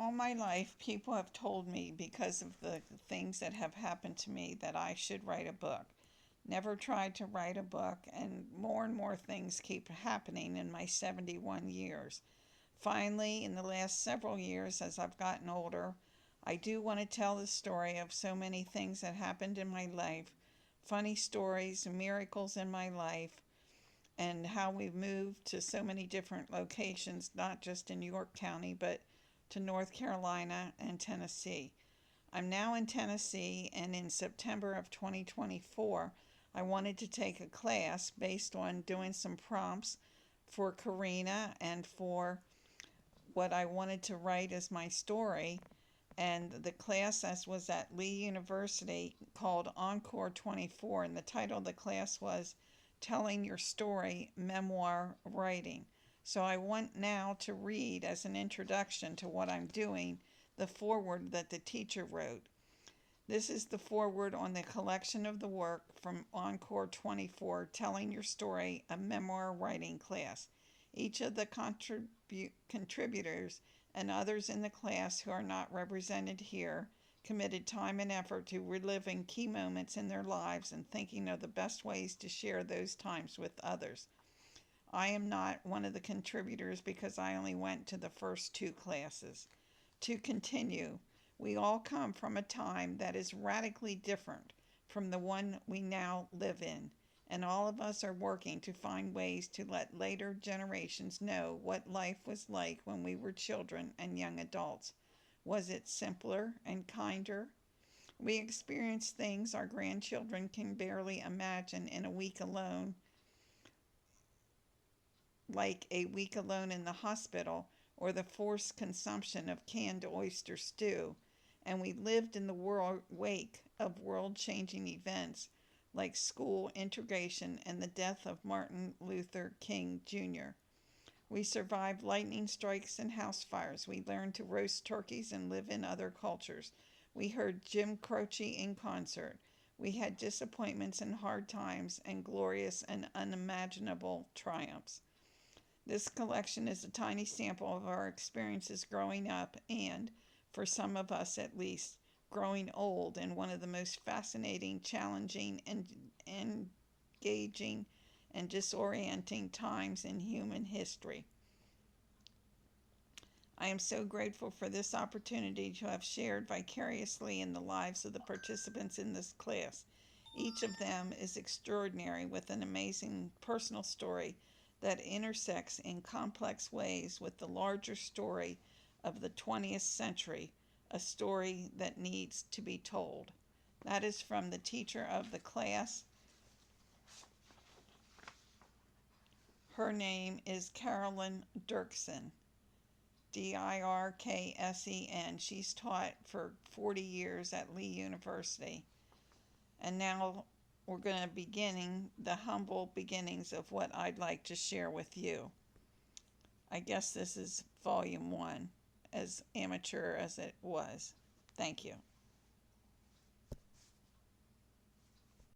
All my life, people have told me, because of the things that have happened to me, that I should write a book. Never tried to write a book, and more things keep happening in my 71 years. Finally, in the last several years, as I've gotten older, I do want to tell the story of so many things that happened in my life, funny stories, miracles in my life, and how we've moved to so many different locations, not just in York County, but to North Carolina and Tennessee. I'm now in Tennessee, and in September of 2024, I wanted to take a class based on doing some prompts for Karina and for what I wanted to write as my story. And the class as was at Lee University called Encore 24, and the title of the class was Telling Your Story, Memoir Writing. So I want now to read, as an introduction to what I'm doing, the foreword that the teacher wrote. This is the foreword on the collection of the work from Encore 24, Telling Your Story, a Memoir Writing Class. Each of the contributors and others in the class who are not represented here committed time and effort to reliving key moments in their lives and thinking of the best ways to share those times with others. I am not one of the contributors because I only went to the first two classes. To continue, we all come from a time that is radically different from the one we now live in, and all of us are working to find ways to let later generations know what life was like when we were children and young adults. Was it simpler and kinder? We experience things our grandchildren can barely imagine in a week alone, like a week alone in the hospital or the forced consumption of canned oyster stew, and we lived in the wake of world-changing events like school integration and the death of Martin Luther King Jr. We survived lightning strikes and house fires. We learned to roast turkeys and live in other cultures. We heard Jim Croce in concert. We had disappointments and hard times and glorious and unimaginable triumphs. This collection is a tiny sample of our experiences growing up and, for some of us at least, growing old in one of the most fascinating, challenging, and engaging and disorienting times in human history. I am so grateful for this opportunity to have shared vicariously in the lives of the participants in this class. Each of them is extraordinary, with an amazing personal story that intersects in complex ways with the larger story of the 20th century, a story that needs to be told. That is from the teacher of the class. Her name is Carolyn Dirksen, Dirksen. She's taught for 40 years at Lee University. And now we're going to begin the humble beginnings of what I'd like to share with you. I guess this is volume 1, as amateur as it was. Thank you.